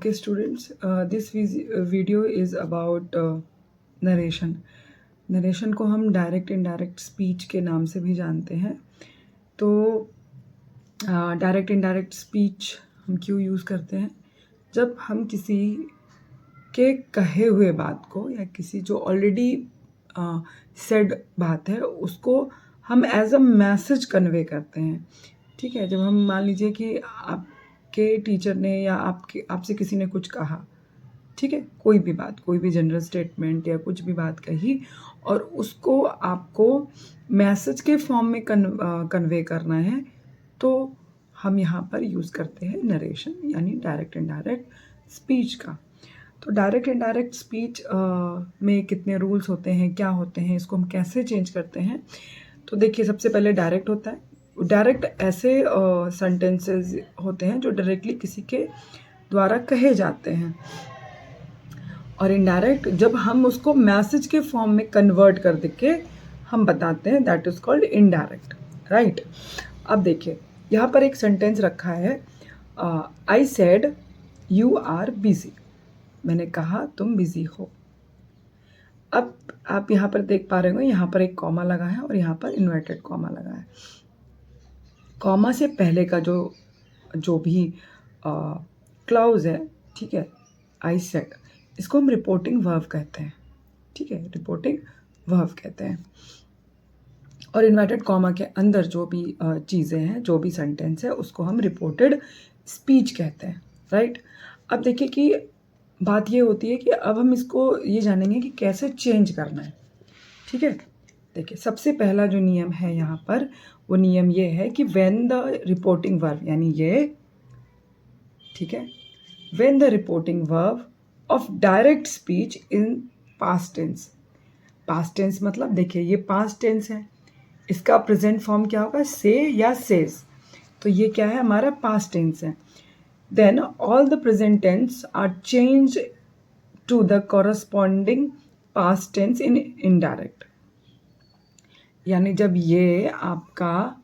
Okay, students, this video is about narration. Narration को हम direct indirect speech के नाम से भी जानते हैं. तो डायरेक्ट इनडायरेक्ट स्पीच हम क्यों यूज़ करते हैं? जब हम किसी के कहे हुए बात को या किसी जो ऑलरेडी सेड बात है उसको हम एज अ मैसेज कन्वे करते हैं. ठीक है, जब हम मान लीजिए कि आपके टीचर ने या आपसे किसी ने कुछ कहा, ठीक है, कोई भी बात, कोई भी जनरल स्टेटमेंट या कुछ भी बात कही और उसको आपको मैसेज के फॉर्म में कन्वे करना है, तो हम यहाँ पर यूज़ करते हैं नरेशन यानी डायरेक्ट इनडायरेक्ट स्पीच का. तो डायरेक्ट इनडायरेक्ट स्पीच में कितने रूल्स होते हैं, क्या होते हैं, इसको हम कैसे चेंज करते हैं? तो देखिए, सबसे पहले डायरेक्ट होता है. डायरेक्ट ऐसे सेंटेंसेस होते हैं जो डायरेक्टली किसी के द्वारा कहे जाते हैं. और इनडायरेक्ट जब हम उसको मैसेज के फॉर्म में कन्वर्ट कर के हम बताते हैं, that is called indirect. Right. अब देखिए, यहाँ पर एक सेंटेंस रखा है, I said you are busy. मैंने कहा तुम बिजी हो. अब आप यहाँ पर देख पा रहे हो, यहाँ पर एक कॉमा लगा है और यहाँ पर इन्वर्टेड कॉमा लगा है. कॉमा से पहले का जो भी क्लॉज है, ठीक है, आई सेड, इसको हम रिपोर्टिंग वर्ब कहते हैं. ठीक है, रिपोर्टिंग वर्ब कहते हैं. और इन्वर्टेड कॉमा के अंदर जो भी चीज़ें हैं, जो भी सेंटेंस है, उसको हम रिपोर्टेड स्पीच कहते हैं. राइट. अब देखिए कि बात ये होती है कि अब हम इसको ये जानेंगे कि कैसे चेंज करना है. ठीक है, देखिए, सबसे पहला जो नियम है यहाँ पर, वो नियम ये है कि व्हेन द रिपोर्टिंग वर्ब, यानी ये, ठीक है, when the reporting verb of direct speech in past tense. Past tense मतलब देखिए, ये पास्ट टेंस है, इसका प्रेजेंट फॉर्म क्या होगा, से या सेज. तो ये क्या है, हमारा पास्ट टेंस है. Then all the present tense are change to the corresponding past tense in indirect. यानी जब ये आपका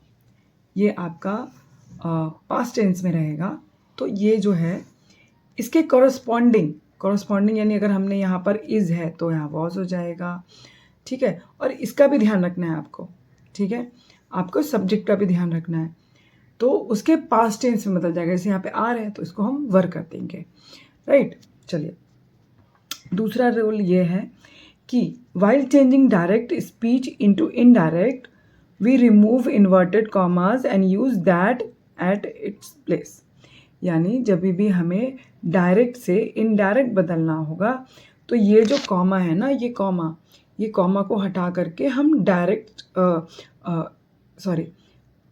पास्ट टेंस में रहेगा, तो ये जो है इसके कॉरस्पॉन्डिंग यानी अगर हमने यहाँ पर इज़ है तो यहाँ वॉज हो जाएगा. ठीक है, और इसका भी ध्यान रखना है आपको. ठीक है, आपको सब्जेक्ट का भी ध्यान रखना है. तो उसके पास्ट टेंस में बदल जाएगा. जैसे यहाँ पे आर है तो इसको हम वर कर देंगे. राइट. चलिए, दूसरा रूल ये है कि while changing direct speech into indirect, we remove inverted commas and use that at its place. यानी जब भी हमें डायरेक्ट से इनडायरेक्ट बदलना होगा, तो ये जो कॉमा है ना, ये कॉमा को हटा करके हम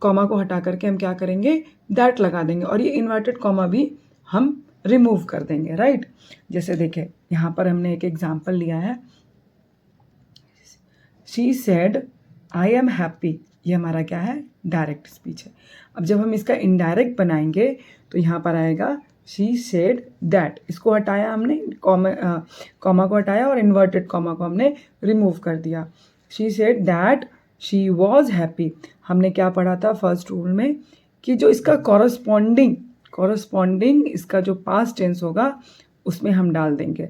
कॉमा को हटा करके हम क्या करेंगे, दैट लगा देंगे और ये इन्वर्टेड कॉमा भी हम रिमूव कर देंगे. राइट. जैसे देखें, यहाँ पर हमने एक एग्जाम्पल लिया है, she said I am happy. ये हमारा क्या है, डायरेक्ट स्पीच है. अब जब हम इसका इनडायरेक्ट बनाएंगे तो यहाँ पर आएगा शी सेड दैट. इसको हटाया हमने, कॉमा को हटाया और इन्वर्टेड कॉमा को हमने रिमूव कर दिया. She said that she was happy. हमने क्या पढ़ा था फर्स्ट रूल में कि जो इसका कॉरस्पॉन्डिंग इसका जो पास्ट टेंस होगा उसमें हम डाल देंगे.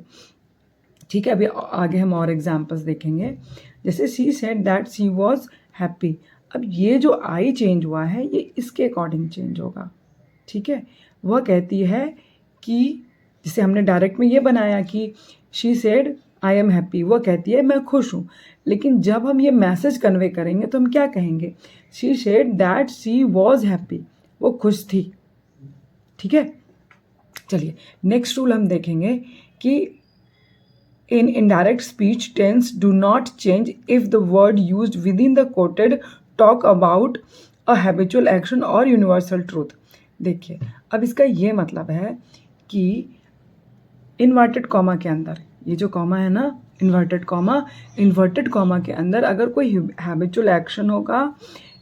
ठीक है, अभी आगे हम और एग्जाम्पल्स देखेंगे. जैसे she said that she was happy. अब ये जो आई चेंज हुआ है, ये इसके अकॉर्डिंग चेंज होगा. ठीक है, वह कहती है कि जैसे हमने डायरेक्ट में ये बनाया कि she said I am happy, वह कहती है मैं खुश हूँ. लेकिन जब हम ये मैसेज कन्वे करेंगे तो हम क्या कहेंगे, she said that she was happy, वो खुश थी. ठीक है. चलिए, नेक्स्ट रूल हम देखेंगे कि in indirect speech, tense do not change if the word used within the quoted talk about a habitual action or universal truth. देखिए, अब इसका ये मतलब है कि इन्वर्टेड कॉमा के अंदर, ये जो कॉमा है ना, इन्वर्टेड कॉमा के अंदर अगर कोई हैबिचुअल एक्शन होगा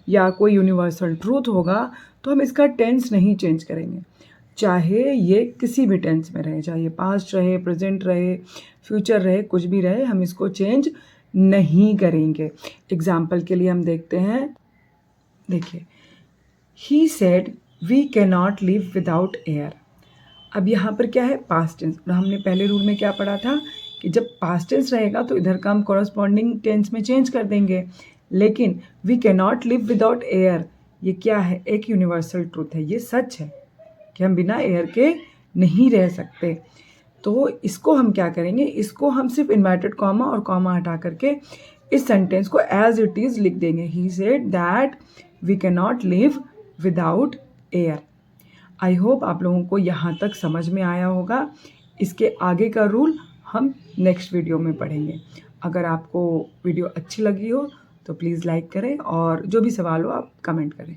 या कोई यूनिवर्सल ट्रूथ होगा, तो हम इसका टेंस नहीं चेंज करेंगे. चाहे ये किसी भी टेंस में रहे, चाहे पास्ट रहे, प्रेजेंट रहे, फ्यूचर रहे, कुछ भी रहे, हम इसको चेंज नहीं करेंगे. एग्जाम्पल के लिए हम देखते हैं. देखिए, he said we can not live without air. अब यहाँ पर क्या है, पास्ट टेंस। और हमने पहले रूल में क्या पढ़ा था कि जब पास्ट टेंस रहेगा तो इधर का हम कॉरस्पॉन्डिंग टेंस में चेंज कर देंगे। लेकिन we can not live without air, ये क्या है, एक यूनिवर्सल ट्रूथ है, ये सच है कि हम बिना एयर के नहीं रह सकते। तो इसको हम क्या करेंगे, इसको हम सिर्फ इन्वर्टेड कॉमा और कॉमा हटा करके इस सेंटेंस को एज इट इज़ लिख देंगे। He said that we can not live without air. I hope आप लोगों को यहाँ तक समझ में आया होगा। इसके आगे का रूल हम नेक्स्ट वीडियो में पढ़ेंगे। अगर आपको वीडियो अच्छी लगी हो तो प्लीज़ लाइक करें और जो भी सवाल हो आप कमेंट करें।